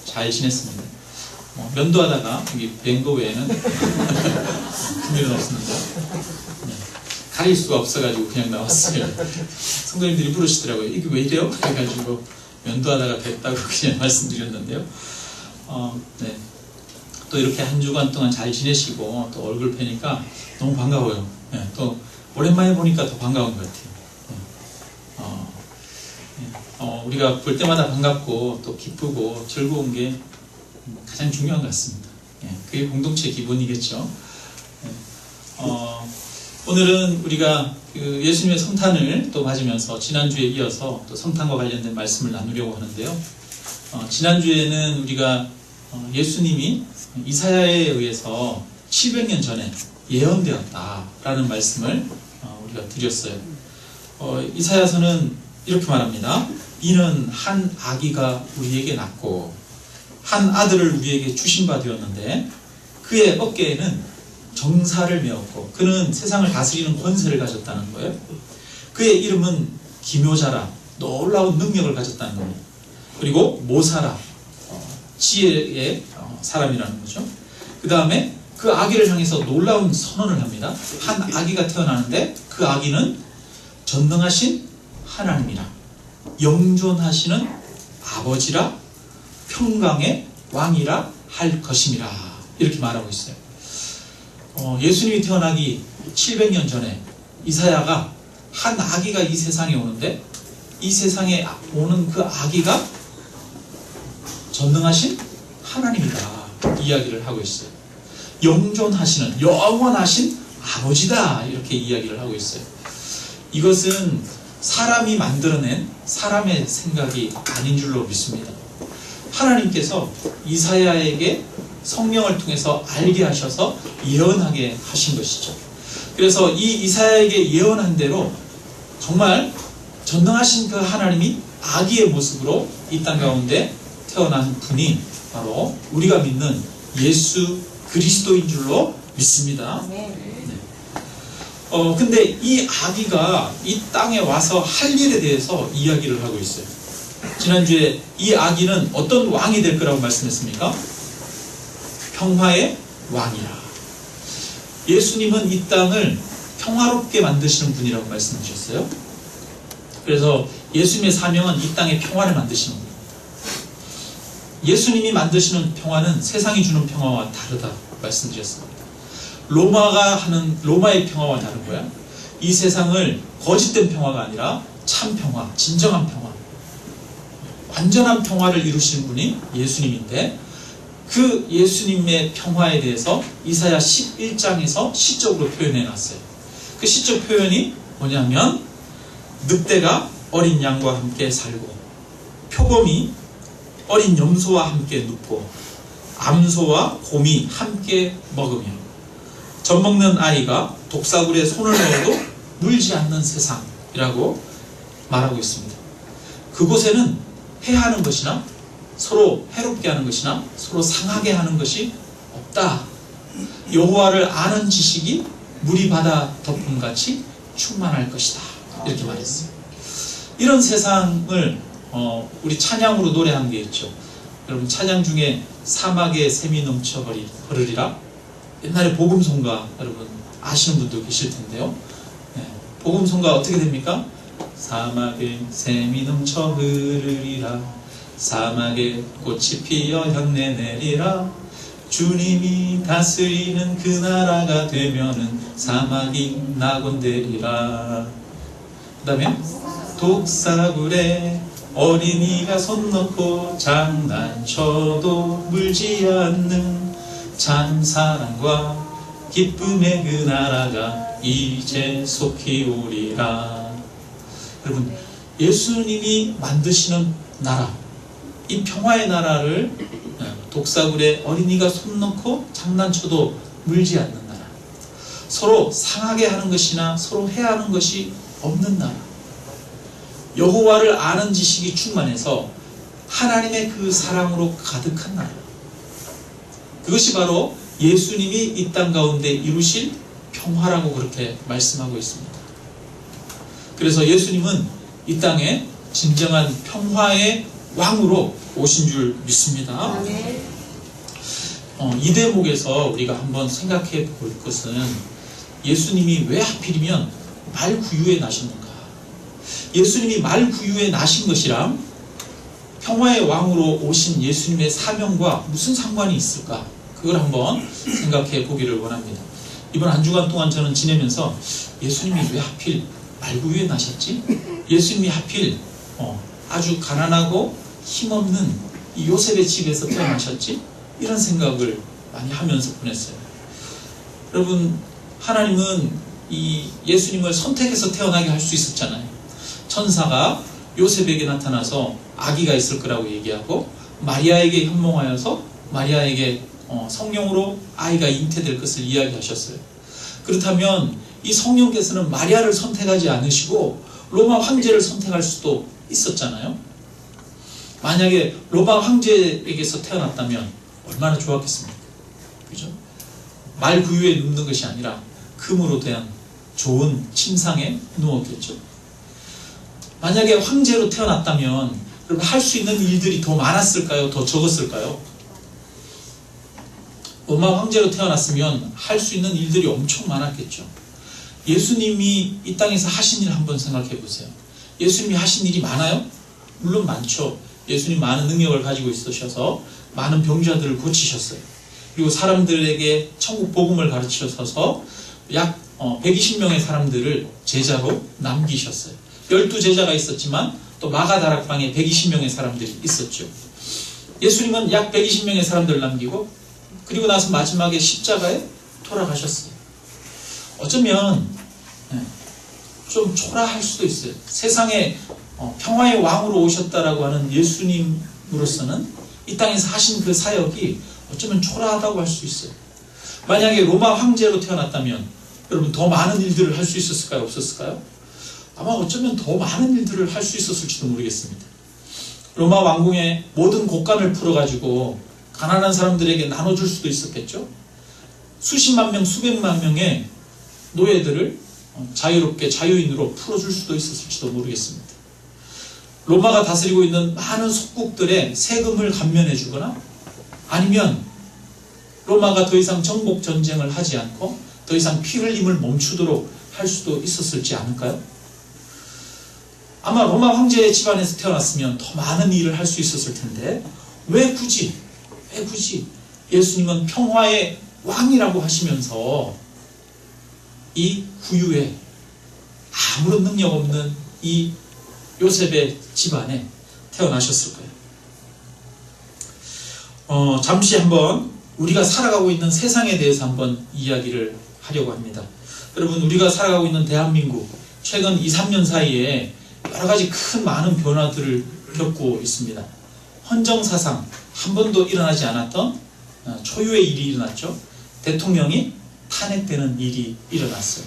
잘 지냈습니다. 면도하다가 여기 뵌 거 외에는 큰일은 없습니다. 가릴 수가 없어가지고 그냥 나왔어요. 성도님들이 부르시더라고요. 이게 왜 이래요? 그래가지고 면도하다가 뵀다고 그냥 말씀드렸는데요. 네. 또 이렇게 한 주간 동안 잘 지내시고 또 얼굴 뵈니까 너무 반가워요. 네. 또 오랜만에 보니까 더 반가운 것 같아요. 우리가 볼 때마다 반갑고 또 기쁘고 즐거운 게 가장 중요한 것 같습니다. 그게 공동체 기본이겠죠. 오늘은 우리가 예수님의 성탄을 또 맞으면서 지난주에 이어서 또 성탄과 관련된 말씀을 나누려고 하는데요. 지난주에는 우리가 예수님이 이사야에 의해서 700년 전에 예언되었다라는 말씀을 우리가 드렸어요. 이사야서는 이렇게 말합니다. 이는 한 아기가 우리에게 낳고 한 아들을 우리에게 주신 바 되었는데 그의 어깨에는 정사를 메었고 그는 세상을 다스리는 권세를 가졌다는 거예요. 그의 이름은 기묘자라 놀라운 능력을 가졌다는 겁니다. 그리고 모사라 지혜의 사람이라는 거죠. 그 다음에 그 아기를 향해서 놀라운 선언을 합니다. 한 아기가 태어나는데 그 아기는 전능하신 하나님이라 영존하시는 아버지라 평강의 왕이라 할 것임이라 이렇게 말하고 있어요. 예수님이 태어나기 700년 전에 이사야가 한 아기가 이 세상에 오는데 이 세상에 오는 그 아기가 전능하신 하나님이다 이야기를 하고 있어요. 영존하시는 영원하신 아버지다 이렇게 이야기를 하고 있어요. 이것은 사람이 만들어낸 사람의 생각이 아닌 줄로 믿습니다. 하나님께서 이사야에게 성령을 통해서 알게 하셔서 예언하게 하신 것이죠. 그래서 이 이사야에게 예언한 대로 정말 전능하신 그 하나님이 아기의 모습으로 이 땅 가운데 태어난 분이 바로 우리가 믿는 예수 그리스도인 줄로 믿습니다. 근데 이 아기가 이 땅에 와서 할 일에 대해서 이야기를 하고 있어요. 지난주에 이 아기는 어떤 왕이 될 거라고 말씀했습니까? 평화의 왕이라. 예수님은 이 땅을 평화롭게 만드시는 분이라고 말씀하셨어요. 그래서 예수님의 사명은 이 땅에 평화를 만드시는 거예요. 예수님이 만드시는 평화는 세상이 주는 평화와 다르다 말씀드렸습니다. 로마가 하는 로마의 평화와 다른 거야. 이 세상을 거짓된 평화가 아니라 참 평화, 진정한 평화, 완전한 평화를 이루시는 분이 예수님인데 그 예수님의 평화에 대해서 이사야 11장에서 시적으로 표현해 놨어요. 그 시적 표현이 뭐냐면 늑대가 어린 양과 함께 살고 표범이 어린 염소와 함께 눕고 암소와 곰이 함께 먹으며 젖먹는 아이가 독사굴에 손을 넣어도 물지 않는 세상이라고 말하고 있습니다. 그곳에는 해하는 것이나 서로 해롭게 하는 것이나 서로 상하게 하는 것이 없다. 여호와를 아는 지식이 물이 바다 덮음같이 충만할 것이다. 이렇게 말했어요. 이런 세상을 우리 찬양으로 노래한 게 있죠. 여러분 찬양 중에 사막에 샘이 넘쳐 흐르리라 옛날에 복음송가 여러분 아시는 분도 계실 텐데요. 복음송가 어떻게 됩니까? 사막에 샘이 넘쳐 흐르리라 사막에 꽃이 피어 향내 내리라 주님이 다스리는 그 나라가 되면은 사막이 낙원되리라. 그 다음에 독사굴에 어린이가 손 넣고 장난쳐도 물지 않는 참 사랑과 기쁨의 그 나라가 이제 속히 오리라. 여러분 예수님이 만드시는 나라 이 평화의 나라를 독사굴에 어린이가 손 넣고 장난쳐도 물지 않는 나라 서로 상하게 하는 것이나 서로 해하는 것이 없는 나라 여호와를 아는 지식이 충만해서 하나님의 그 사랑으로 가득한 나라 그것이 바로 예수님이 이 땅 가운데 이루실 평화라고 그렇게 말씀하고 있습니다. 그래서 예수님은 이 땅에 진정한 평화의 왕으로 오신 줄 믿습니다. 이 대목에서 우리가 한번 생각해 볼 것은 예수님이 왜 하필이면 말구유에 나셨는가? 예수님이 말구유에 나신 것이랑 평화의 왕으로 오신 예수님의 사명과 무슨 상관이 있을까? 그걸 한번 생각해 보기를 원합니다. 이번 한 주간 동안 저는 지내면서 예수님이 왜 하필 말구유에 나셨지? 예수님이 하필 아주 가난하고 힘없는 이 요셉의 집에서 태어나셨지? 이런 생각을 많이 하면서 보냈어요. 여러분, 하나님은 이 예수님을 선택해서 태어나게 할 수 있었잖아요. 천사가 요셉에게 나타나서 아기가 있을 거라고 얘기하고 마리아에게 현몽하여서 마리아에게 성령으로 아이가 잉태될 것을 이야기하셨어요. 그렇다면 이 성령께서는 마리아를 선택하지 않으시고 로마 황제를 선택할 수도 있었잖아요. 만약에 로마 황제에게서 태어났다면 얼마나 좋았겠습니까? 그죠? 말구유에 눕는 것이 아니라 금으로 된 좋은 침상에 누웠겠죠. 만약에 황제로 태어났다면 그럼 할 수 있는 일들이 더 많았을까요? 더 적었을까요? 로마 황제로 태어났으면 할 수 있는 일들이 엄청 많았겠죠. 예수님이 이 땅에서 하신 일 한번 생각해 보세요. 예수님이 하신 일이 많아요? 물론 많죠. 예수님 많은 능력을 가지고 있으셔서 많은 병자들을 고치셨어요. 그리고 사람들에게 천국 복음을 가르치셔서 약 120명의 사람들을 제자로 남기셨어요. 12제자가 있었지만 또 마가다락방에 120명의 사람들이 있었죠. 예수님은 약 120명의 사람들을 남기고 그리고 나서 마지막에 십자가에 돌아가셨어요. 어쩌면 좀 초라할 수도 있어요. 세상에 평화의 왕으로 오셨다라고 하는 예수님으로서는 이 땅에서 하신 그 사역이 어쩌면 초라하다고 할 수 있어요. 만약에 로마 황제로 태어났다면 여러분 더 많은 일들을 할 수 있었을까요? 없었을까요? 아마 어쩌면 더 많은 일들을 할 수 있었을지도 모르겠습니다. 로마 왕궁의 모든 곳간을 풀어가지고 가난한 사람들에게 나눠줄 수도 있었겠죠. 수십만 명, 수백만 명의 노예들을 자유롭게 자유인으로 풀어줄 수도 있었을지도 모르겠습니다. 로마가 다스리고 있는 많은 속국들의 세금을 감면해 주거나 아니면 로마가 더 이상 정복 전쟁을 하지 않고 더 이상 피 흘림을 멈추도록 할 수도 있었을지 않을까요? 아마 로마 황제의 집안에서 태어났으면 더 많은 일을 할 수 있었을 텐데 왜 굳이 예수님은 평화의 왕이라고 하시면서 이 구유에 아무런 능력 없는 이 요셉의 집안에 태어나셨을까요? 잠시 한번 우리가 살아가고 있는 세상에 대해서 한번 이야기를 하려고 합니다. 여러분, 우리가 살아가고 있는 대한민국 최근 2, 3년 사이에 여러 가지 큰 많은 변화들을 겪고 있습니다. 헌정사상 한 번도 일어나지 않았던 초유의 일이 일어났죠. 대통령이 탄핵되는 일이 일어났어요.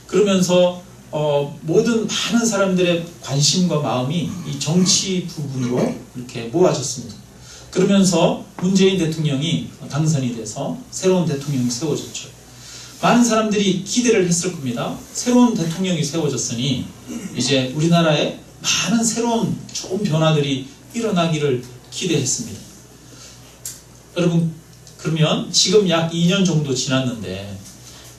그러면서 모든 많은 사람들의 관심과 마음이 이 정치 부분으로 이렇게 모아졌습니다. 그러면서 문재인 대통령이 당선이 돼서 새로운 대통령이 세워졌죠. 많은 사람들이 기대를 했을 겁니다. 새로운 대통령이 세워졌으니 이제 우리나라에 많은 새로운 좋은 변화들이 일어나기를 기대했습니다. 여러분, 그러면 지금 약 2년 정도 지났는데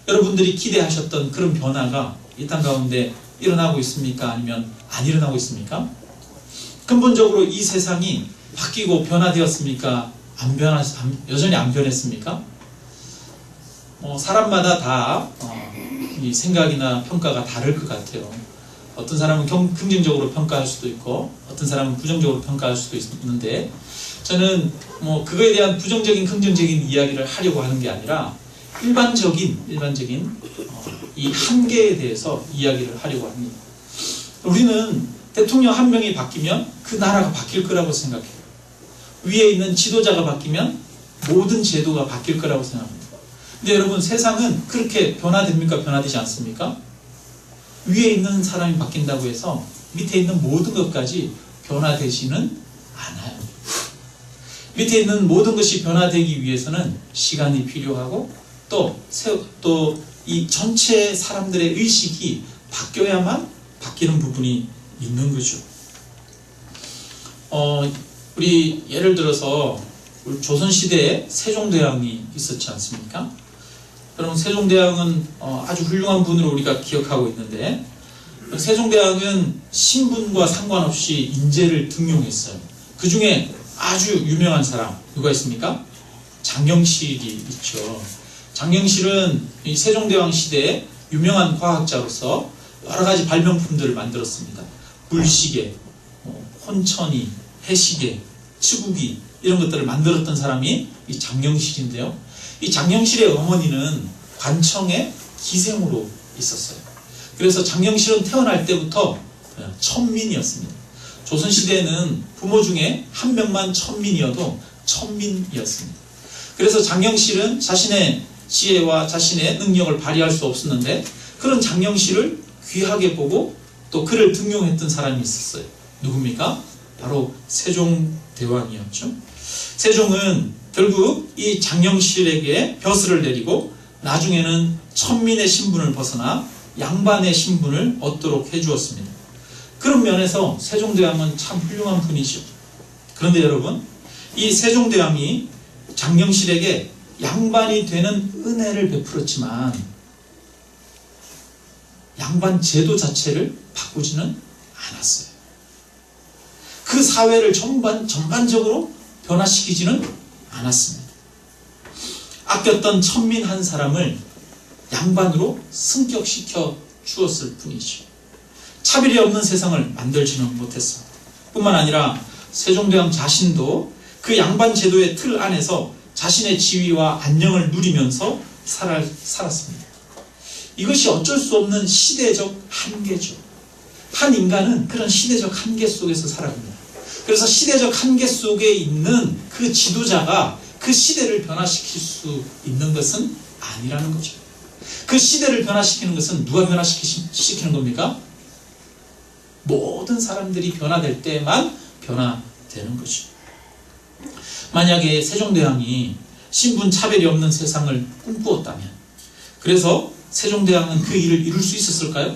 여러분들이 기대하셨던 그런 변화가 이 땅 가운데 일어나고 있습니까? 아니면 안 일어나고 있습니까? 근본적으로 이 세상이 바뀌고 변화되었습니까? 여전히 안 변했습니까? 사람마다 다 이 생각이나 평가가 다를 것 같아요. 어떤 사람은 긍정적으로 평가할 수도 있고 어떤 사람은 부정적으로 평가할 수도 있는데 저는 그거에 대한 부정적인 긍정적인 이야기를 하려고 하는 게 아니라 일반적인 이 한계에 대해서 이야기를 하려고 합니다. 우리는 대통령 한 명이 바뀌면 그 나라가 바뀔 거라고 생각해요. 위에 있는 지도자가 바뀌면 모든 제도가 바뀔 거라고 생각합니다. 근데 여러분, 세상은 그렇게 변화됩니까? 변화되지 않습니까? 위에 있는 사람이 바뀐다고 해서 밑에 있는 모든 것까지 변화되지는 않아요. 밑에 있는 모든 것이 변화되기 위해서는 시간이 필요하고 또 이 전체 사람들의 의식이 바뀌어야만 바뀌는 부분이 있는 거죠. 우리 예를 들어서 우리 조선시대에 세종대왕이 있었지 않습니까? 여러분, 세종대왕은 아주 훌륭한 분으로 우리가 기억하고 있는데, 세종대왕은 신분과 상관없이 인재를 등용했어요. 그 중에 아주 유명한 사람 누가 있습니까? 장영실이 있죠. 장영실은 이 세종대왕 시대에 유명한 과학자로서 여러 가지 발명품들을 만들었습니다. 물시계, 혼천이, 해시계, 치국이 이런 것들을 만들었던 사람이 이 장영실인데요. 이 장영실의 어머니는 관청의 기생으로 있었어요. 그래서 장영실은 태어날 때부터 천민이었습니다. 조선시대에는 부모 중에 한 명만 천민이어도 천민이었습니다. 그래서 장영실은 자신의 지혜와 자신의 능력을 발휘할 수 없었는데, 그런 장영실을 귀하게 보고 또 그를 등용했던 사람이 있었어요. 누굽니까? 바로 세종대왕이었죠. 세종은 결국 이 장영실에게 벼슬을 내리고 나중에는 천민의 신분을 벗어나 양반의 신분을 얻도록 해주었습니다. 그런 면에서 세종대왕은 참 훌륭한 분이죠. 그런데 여러분, 이 세종대왕이 장영실에게 양반이 되는 은혜를 베풀었지만 양반 제도 자체를 바꾸지는 않았어요. 그 사회를 전반적으로 변화시키지는 않았습니다. 아꼈던 천민 한 사람을 양반으로 승격시켜 주었을 뿐이죠. 차별이 없는 세상을 만들지는 못했습니다. 뿐만 아니라 세종대왕 자신도 그 양반 제도의 틀 안에서 자신의 지위와 안녕을 누리면서 살았습니다. 이것이 어쩔 수 없는 시대적 한계죠. 한 인간은 그런 시대적 한계 속에서 살아갑니다. 그래서 시대적 한계 속에 있는 그 지도자가 그 시대를 변화시킬 수 있는 것은 아니라는 거죠. 그 시대를 변화시키는 것은 누가 변화시키는 겁니까? 모든 사람들이 변화될 때만 변화되는 거죠. 만약에 세종대왕이 신분 차별이 없는 세상을 꿈꾸었다면, 그래서 세종대왕은 그 일을 이룰 수 있었을까요?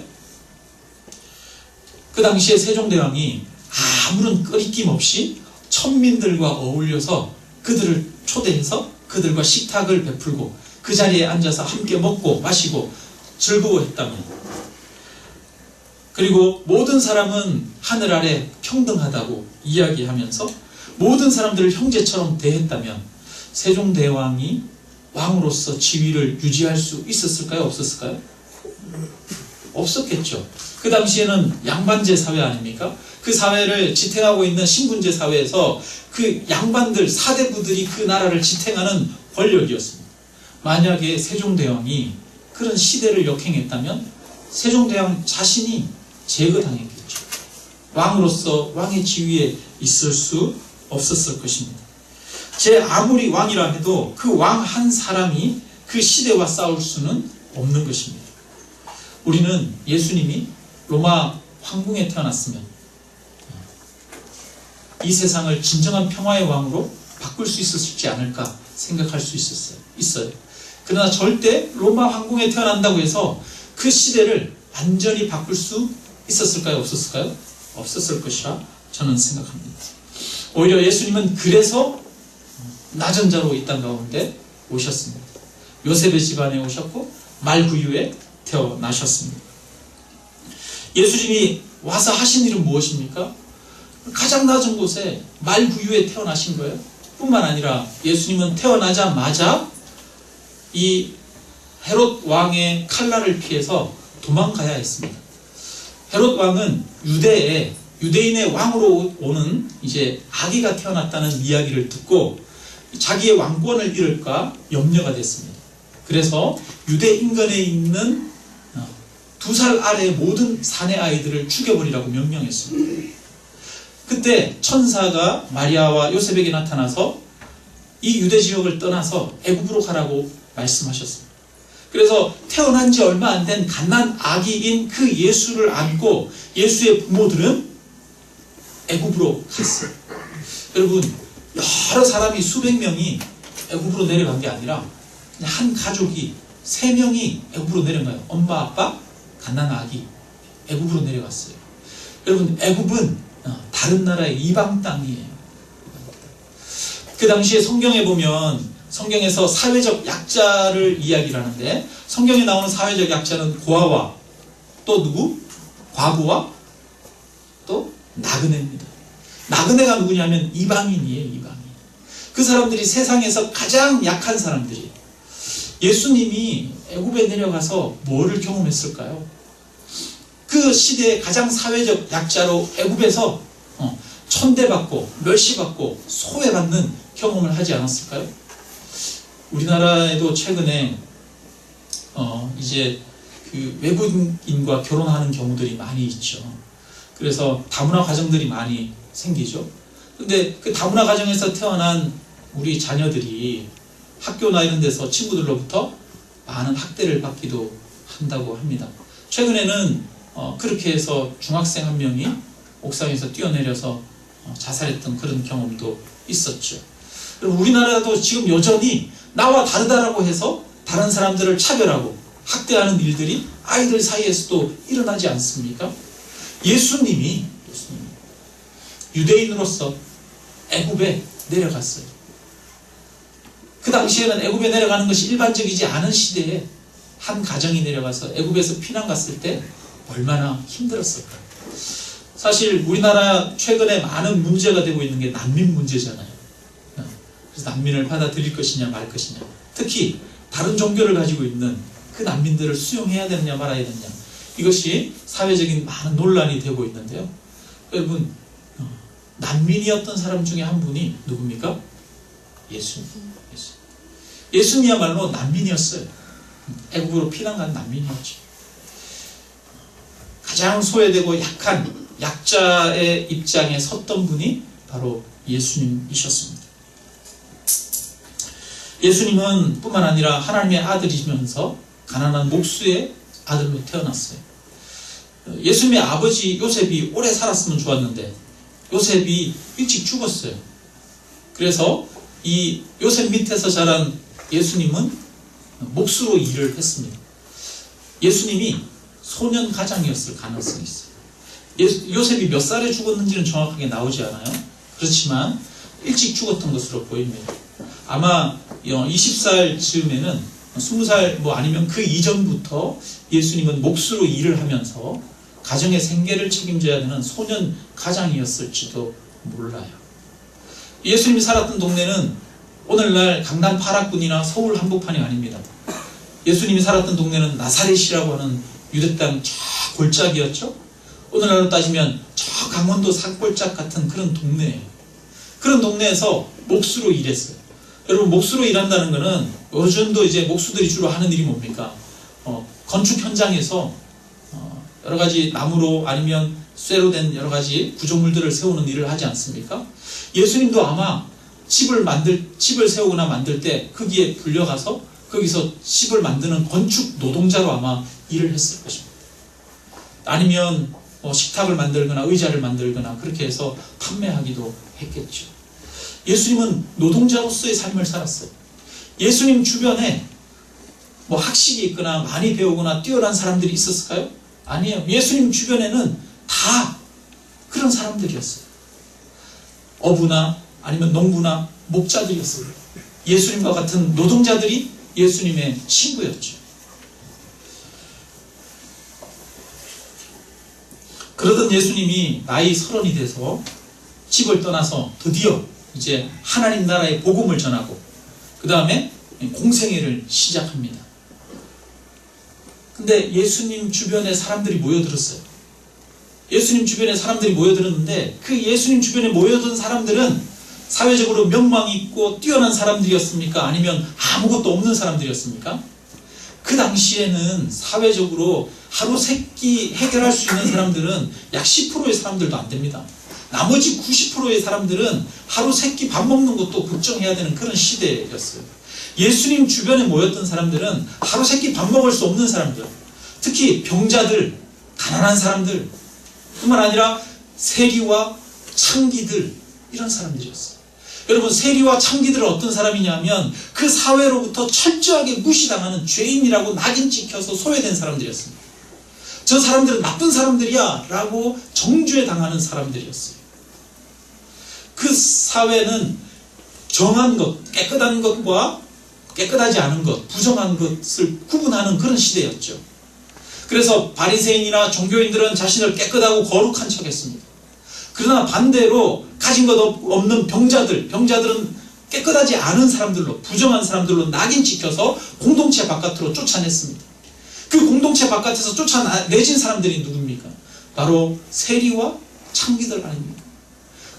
그 당시에 세종대왕이 아무런 꺼리낌 없이 천민들과 어울려서 그들을 초대해서 그들과 식탁을 베풀고 그 자리에 앉아서 함께 먹고 마시고 즐거워했다면, 그리고 모든 사람은 하늘 아래 평등하다고 이야기하면서 모든 사람들을 형제처럼 대했다면, 세종대왕이 왕으로서 지위를 유지할 수 있었을까요? 없었을까요? 없었겠죠. 그 당시에는 양반제 사회 아닙니까? 그 사회를 지탱하고 있는 신분제 사회에서 그 양반들, 사대부들이 그 나라를 지탱하는 권력이었습니다. 만약에 세종대왕이 그런 시대를 역행했다면 세종대왕 자신이 제거당했겠죠. 왕으로서 왕의 지위에 있을 수 없었을 것입니다. 제 아무리 왕이라 해도 그 왕 한 사람이 그 시대와 싸울 수는 없는 것입니다. 우리는 예수님이 로마 황궁에 태어났으면 이 세상을 진정한 평화의 왕으로 바꿀 수 있었지 않을까 생각할 수 있어요. 그러나 절대 로마 황궁에 태어난다고 해서 그 시대를 완전히 바꿀 수 있었을까요? 없었을까요? 없었을 것이라 저는 생각합니다. 오히려 예수님은 그래서 낮은 자로 이 땅 가운데 오셨습니다. 요셉의 집안에 오셨고 말구유에 태어나셨습니다. 예수님이 와서 하신 일은 무엇입니까? 가장 낮은 곳에 말구유에 태어나신 거예요. 뿐만 아니라 예수님은 태어나자마자 이 헤롯 왕의 칼날을 피해서 도망가야 했습니다. 헤롯 왕은 유대인의 왕으로 오는 이제 아기가 태어났다는 이야기를 듣고 자기의 왕권을 잃을까 염려가 됐습니다. 그래서 유대 인근에 있는 2살 아래의 모든 사내 아이들을 죽여버리라고 명령했습니다. 그때 천사가 마리아와 요셉에게 나타나서 이 유대 지역을 떠나서 애굽으로 가라고 말씀하셨습니다. 그래서 태어난 지 얼마 안 된 갓난 아기인 그 예수를 안고 예수의 부모들은 애굽으로 갔어요. 여러분, 여러 사람이 수백 명이 애굽으로 내려간 게 아니라 그냥 한 가족이 3명이 애굽으로 내려가요. 엄마, 아빠, 갓난 아기 애굽으로 내려갔어요. 여러분, 애굽은 다른 나라의 이방 땅이에요. 그 당시에 성경에 보면 성경에서 사회적 약자를 이야기를 하는데 성경에 나오는 사회적 약자는 고아와 또 누구? 과부와 또 나그네입니다. 나그네가 누구냐면 이방인이에요. 이방인. 그 사람들이 세상에서 가장 약한 사람들이에요. 예수님이 애굽에 내려가서 뭐를 경험했을까요? 그 시대의 가장 사회적 약자로 애굽에서 천대받고 멸시받고 소외받는 경험을 하지 않았을까요? 우리나라에도 최근에 이제 그 외국인과 결혼하는 경우들이 많이 있죠. 그래서 다문화 가정들이 많이 생기죠. 근데 그 다문화 가정에서 태어난 우리 자녀들이 학교나 이런 데서 친구들로부터 많은 학대를 받기도 한다고 합니다. 최근에는 그렇게 해서 중학생 한 명이 옥상에서 뛰어내려서 자살했던 그런 경험도 있었죠. 우리나라도 지금 여전히 나와 다르다라고 해서 다른 사람들을 차별하고 학대하는 일들이 아이들 사이에서도 일어나지 않습니까? 예수님이 유대인으로서 애굽에 내려갔어요. 그 당시에는 애굽에 내려가는 것이 일반적이지 않은 시대에 한 가정이 내려가서 애굽에서 피난 갔을 때 얼마나 힘들었을까. 사실 우리나라 최근에 많은 문제가 되고 있는 게 난민 문제잖아요. 그래서 난민을 받아들일 것이냐 말 것이냐, 특히 다른 종교를 가지고 있는 그 난민들을 수용해야 되느냐 말아야 되느냐, 이것이 사회적인 많은 논란이 되고 있는데요. 여러분, 난민이었던 사람 중에 한 분이 누굽니까? 예수님이야말로 난민이었어요. 애국으로 피난 간 난민이었죠. 가장 소외되고 약한 약자의 입장에 섰던 분이 바로 예수님이셨습니다. 예수님은 뿐만 아니라 하나님의 아들이시면서 가난한 목수의 아들로 태어났어요. 예수님의 아버지 요셉이 오래 살았으면 좋았는데 요셉이 일찍 죽었어요. 그래서 이 요셉 밑에서 자란 예수님은 목수로 일을 했습니다. 예수님이 소년 가장이었을 가능성이 있어요. 요셉이 몇 살에 죽었는지는 정확하게 나오지 않아요. 그렇지만 일찍 죽었던 것으로 보입니다. 아마 20살 즈음에는 20살 아니면 그 이전부터 예수님은 목수로 일을 하면서 가정의 생계를 책임져야 되는 소년 가장이었을지도 몰라요. 예수님이 살았던 동네는 오늘날 강남 8학군이나 서울 한복판이 아닙니다. 예수님이 살았던 동네는 나사렛이라고 하는 유대 땅 저 골짜기였죠. 오늘날로 따지면 저 강원도 산골짜기 같은 그런 동네예요. 그런 동네에서 목수로 일했어요. 여러분, 목수로 일한다는 것은 요즘도 이제 목수들이 주로 하는 일이 뭡니까? 건축 현장에서 여러 가지 나무로 아니면 쇠로 된 여러 가지 구조물들을 세우는 일을 하지 않습니까? 예수님도 아마 집을 세우거나 만들 때 거기에 불려가서 거기서 집을 만드는 건축 노동자로 아마 일을 했을 것입니다. 아니면 식탁을 만들거나 의자를 만들거나 그렇게 해서 판매하기도 했겠죠. 예수님은 노동자로서의 삶을 살았어요. 예수님 주변에 학식이 있거나 많이 배우거나 뛰어난 사람들이 있었을까요? 아니에요. 예수님 주변에는 다 그런 사람들이었어요. 어부나 아니면 농부나 목자들이었어요. 예수님과 같은 노동자들이 예수님의 친구였죠. 그러던 예수님이 나이 30이 돼서 집을 떠나서 드디어 이제 하나님 나라의 복음을 전하고 그 다음에 공생애를 시작합니다. 근데 예수님 주변에 사람들이 모여들었어요. 예수님 주변에 사람들이 모여들었는데 그 예수님 주변에 모여든 사람들은 사회적으로 명망이 있고 뛰어난 사람들이었습니까? 아니면 아무것도 없는 사람들이었습니까? 그 당시에는 사회적으로 하루 세 끼 해결할 수 있는 사람들은 약 10%의 사람들도 안 됩니다. 나머지 90%의 사람들은 하루 세 끼 밥 먹는 것도 걱정해야 되는 그런 시대였어요. 예수님 주변에 모였던 사람들은 하루 세 끼 밥 먹을 수 없는 사람들, 특히 병자들, 가난한 사람들, 뿐만 아니라 세리와 창기들, 이런 사람들이었어요. 여러분, 세리와 창기들은 어떤 사람이냐면 그 사회로부터 철저하게 무시당하는 죄인이라고 낙인 찍혀서 소외된 사람들이었습니다. 저 사람들은 나쁜 사람들이야 라고 정죄 당하는 사람들이었어요. 그 사회는 정한 것, 깨끗한 것과 깨끗하지 않은 것, 부정한 것을 구분하는 그런 시대였죠. 그래서 바리새인이나 종교인들은 자신을 깨끗하고 거룩한 척했습니다. 그러나 반대로 가진 것 없는 병자들은 깨끗하지 않은 사람들로, 부정한 사람들로 낙인 찍혀서 공동체 바깥으로 쫓아냈습니다. 그 공동체 바깥에서 쫓아내진 사람들이 누굽니까? 바로 세리와 창기들 아닙니까?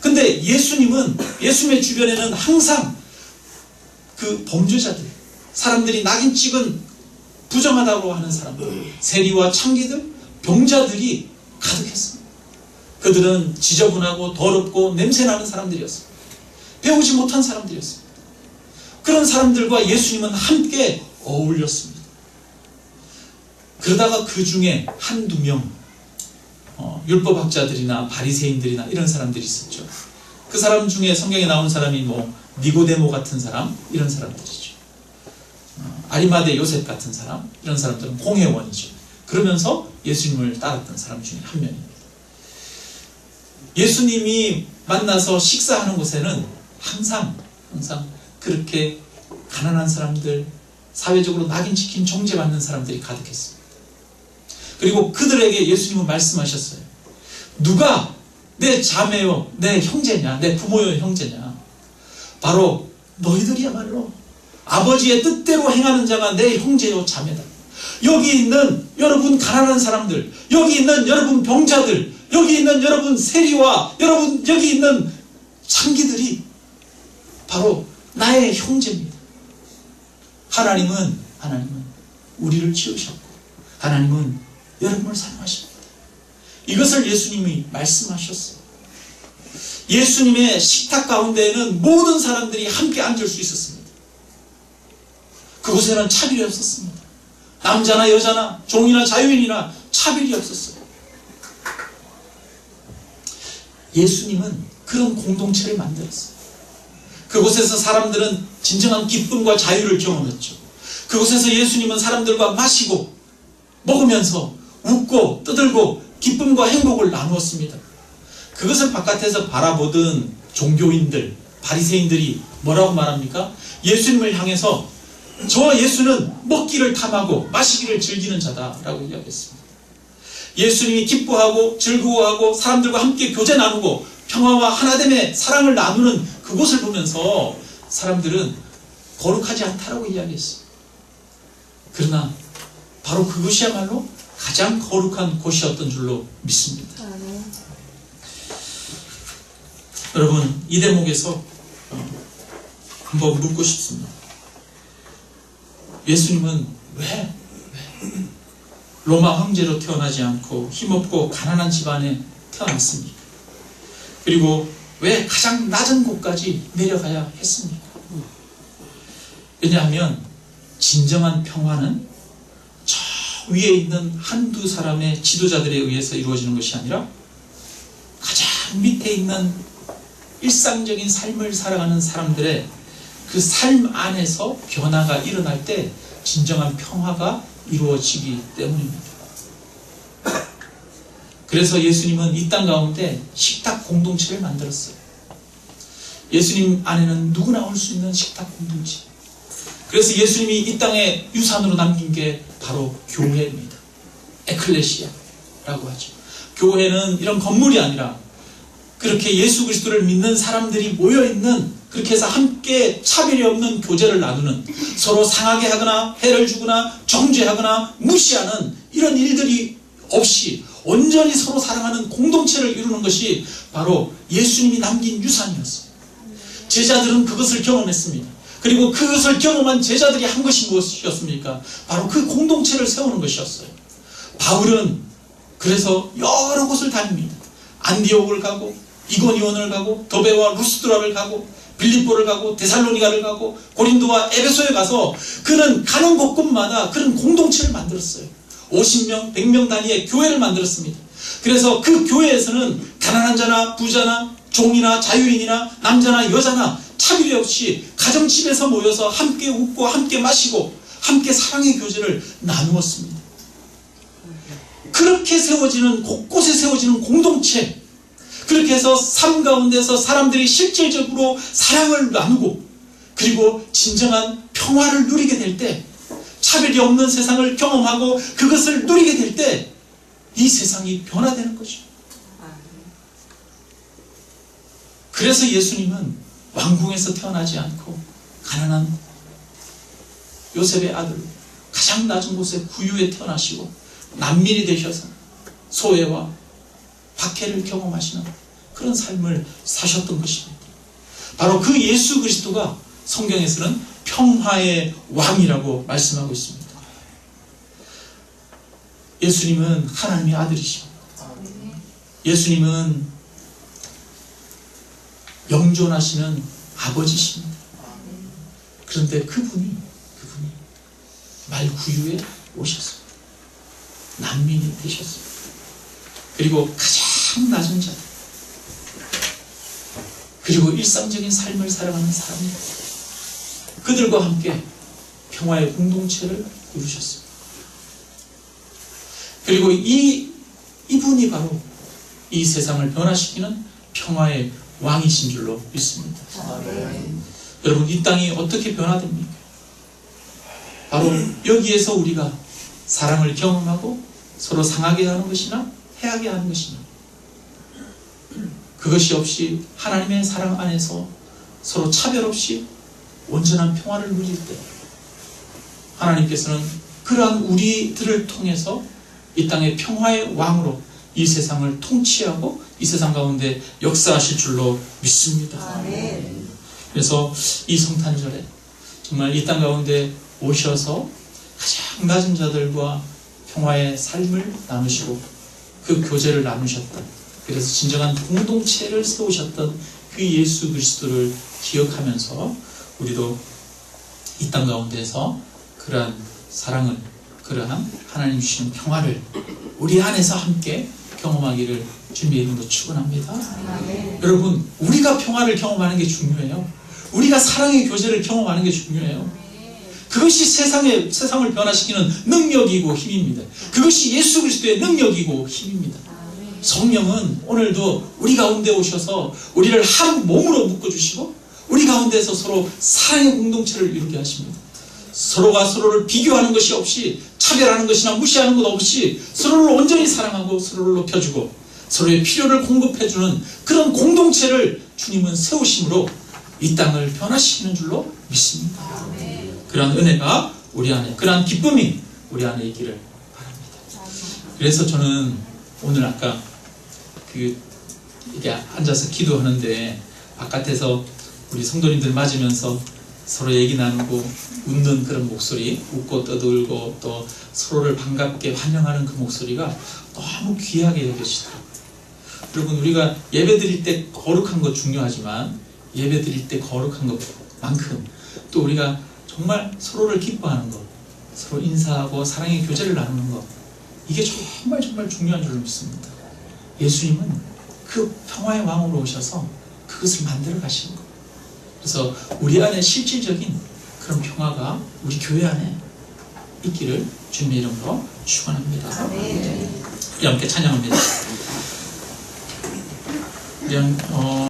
근데 예수님의 주변에는 항상 그 범죄자들, 사람들이 낙인 찍은 부정하다고 하는 사람들, 세리와 창기들, 병자들이 가득했습니다. 그들은 지저분하고 더럽고 냄새나는 사람들이었습니다. 배우지 못한 사람들이었습니다. 그런 사람들과 예수님은 함께 어울렸습니다. 그러다가 그 중에 한두 명, 율법학자들이나 바리새인들이나 이런 사람들이 있었죠. 그 사람 중에 성경에 나오는 사람이 니고데모 같은 사람, 이런 사람들이죠. 아리마대 요셉 같은 사람, 이런 사람들은 공회원이죠. 그러면서 예수님을 따랐던 사람 중에 한 명입니다. 예수님이 만나서 식사하는 곳에는 항상 그렇게 가난한 사람들, 사회적으로 낙인 찍힌 정죄받는 사람들이 가득했습니다. 그리고 그들에게 예수님은 말씀하셨어요. 누가 내 자매요, 내 형제냐, 내 부모요 형제냐? 바로 너희들이야말로 아버지의 뜻대로 행하는 자가 내 형제요 자매다. 여기 있는 여러분 가난한 사람들, 여기 있는 여러분 병자들, 여기 있는 여러분 세리와 여러분 여기 있는 창기들이 바로 나의 형제입니다. 하나님은 우리를 지으셨고 하나님은 여러분을 사랑하십니다. 이것을 예수님이 말씀하셨어요. 예수님의 식탁 가운데에는 모든 사람들이 함께 앉을 수 있었습니다. 그곳에는 차별이 없었습니다. 남자나 여자나 종이나 자유인이나 차별이 없었어요. 예수님은 그런 공동체를 만들었어요. 그곳에서 사람들은 진정한 기쁨과 자유를 경험했죠. 그곳에서 예수님은 사람들과 마시고 먹으면서 웃고 떠들고 기쁨과 행복을 나누었습니다. 그것을 바깥에서 바라보던 종교인들, 바리새인들이 뭐라고 말합니까? 예수님을 향해서 저 예수는 먹기를 탐하고 마시기를 즐기는 자다라고 이야기했습니다. 예수님이 기뻐하고 즐거워하고 사람들과 함께 교제 나누고 평화와 하나됨의 사랑을 나누는 그곳을 보면서 사람들은 거룩하지 않다라고 이야기했어요. 그러나 바로 그것이야말로 가장 거룩한 곳이었던 줄로 믿습니다. 여러분, 이 대목에서 한번 묻고 싶습니다. 예수님은 왜 로마 황제로 태어나지 않고 힘없고 가난한 집안에 태어났습니까? 그리고 왜 가장 낮은 곳까지 내려가야 했습니까? 왜냐하면 진정한 평화는 저 위에 있는 한두 사람의 지도자들에 의해서 이루어지는 것이 아니라 가장 밑에 있는 일상적인 삶을 살아가는 사람들의 그 삶 안에서 변화가 일어날 때 진정한 평화가 이루어지기 때문입니다. 그래서 예수님은 이 땅 가운데 식탁 공동체를 만들었어요. 예수님 안에는 누구나 올 수 있는 식탁 공동체. 그래서 예수님이 이 땅에 유산으로 남긴 게 바로 교회입니다. 에클레시아라고 하죠. 교회는 이런 건물이 아니라 그렇게 예수 그리스도를 믿는 사람들이 모여있는, 그렇게 해서 함께 차별이 없는 교제를 나누는, 서로 상하게 하거나 해를 주거나 정죄하거나 무시하는 이런 일들이 없이 온전히 서로 사랑하는 공동체를 이루는 것이 바로 예수님이 남긴 유산이었어요. 제자들은 그것을 경험했습니다. 그리고 그것을 경험한 제자들이 한 것이 무엇이었습니까? 바로 그 공동체를 세우는 것이었어요. 바울은 그래서 여러 곳을 다닙니다. 안디옥을 가고 이고니온을 가고 더베와 루스드라를 가고 빌립보를 가고 데살로니가를 가고 고린도와 에베소에 가서 그는 가는 곳곳마다 그런 공동체를 만들었어요. 50명, 100명 단위의 교회를 만들었습니다. 그래서 그 교회에서는 가난한 자나 부자나 종이나 자유인이나 남자나 여자나 차별이 없이 가정집에서 모여서 함께 웃고 함께 마시고 함께 사랑의 교제를 나누었습니다. 그렇게 세워지는, 곳곳에 세워지는 공동체, 그렇게 해서 삶 가운데서 사람들이 실질적으로 사랑을 나누고 그리고 진정한 평화를 누리게 될 때, 차별이 없는 세상을 경험하고 그것을 누리게 될 때 이 세상이 변화되는 거죠. 그래서 예수님은 왕궁에서 태어나지 않고 가난한 요셉의 아들, 가장 낮은 곳에 구유에 태어나시고 난민이 되셔서 소외와 박해를 경험하시는 그런 삶을 사셨던 것입니다. 바로 그 예수 그리스도가 성경에서는 평화의 왕이라고 말씀하고 있습니다. 예수님은 하나님의 아들이십니다. 예수님은 영존하시는 아버지십니다. 그런데 그분이 말구유에 오셨습니다. 난민이 되셨습니다. 그리고 가장 낮은 자들, 그리고 일상적인 삶을 살아가는 사람들, 그들과 함께 평화의 공동체를 이루셨습니다. 그리고 이분이 바로 이 세상을 변화시키는 평화의 왕이신 줄로 믿습니다. 여러분, 이 땅이 어떻게 변화됩니까? 바로 여기에서 우리가 사랑을 경험하고 서로 상하게 하는 것이나 해하게 하는 것이나, 그것이 없이 하나님의 사랑 안에서 서로 차별 없이 온전한 평화를 누릴 때 하나님께서는 그러한 우리들을 통해서 이 땅의 평화의 왕으로 이 세상을 통치하고 이 세상 가운데 역사하실 줄로 믿습니다. 그래서 이 성탄절에 정말 이 땅 가운데 오셔서 가장 낮은 자들과 평화의 삶을 나누시고 그 교제를 나누셨다. 그래서 진정한 공동체를 세우셨던 그 예수 그리스도를 기억하면서 우리도 이 땅 가운데서 그러한 사랑을, 그러한 하나님 주시는 평화를 우리 안에서 함께 경험하기를 주님의 이름으로 축원합니다. 여러분, 우리가 평화를 경험하는 게 중요해요. 우리가 사랑의 교제를 경험하는 게 중요해요. 그것이 세상을 변화시키는 능력이고 힘입니다. 그것이 예수 그리스도의 능력이고 힘입니다. 성령은 오늘도 우리 가운데 오셔서 우리를 한 몸으로 묶어주시고 우리 가운데서 서로 사랑의 공동체를 이루게 하십니다. 서로가 서로를 비교하는 것이 없이, 차별하는 것이나 무시하는 것 없이 서로를 온전히 사랑하고 서로를 높여주고 서로의 필요를 공급해주는 그런 공동체를 주님은 세우심으로 이 땅을 변화시키는 줄로 믿습니다. 그러한 은혜가 우리 안에, 그러한 기쁨이 우리 안에 있기를 바랍니다. 그래서 저는 오늘 아까 이렇게 앉아서 기도하는데 바깥에서 우리 성도님들 맞으면서 서로 얘기 나누고 웃는 그런 목소리, 웃고 떠들고 또 서로를 반갑게 환영하는 그 목소리가 너무 귀하게 여겨지더라고요. 여러분, 우리가 예배 드릴 때 거룩한 것 중요하지만 예배 드릴 때 거룩한 것만큼 또 우리가 정말 서로를 기뻐하는 것, 서로 인사하고 사랑의 교제를 나누는 것, 이게 정말 중요한 줄로 믿습니다. 예수님은 그 평화의 왕으로 오셔서 그것을 만들어 가시는 것. 그래서 우리 안에 실질적인 그런 평화가 우리 교회 안에 있기를 주님의 이름으로 축원합니다. 우리 함께 찬양합니다.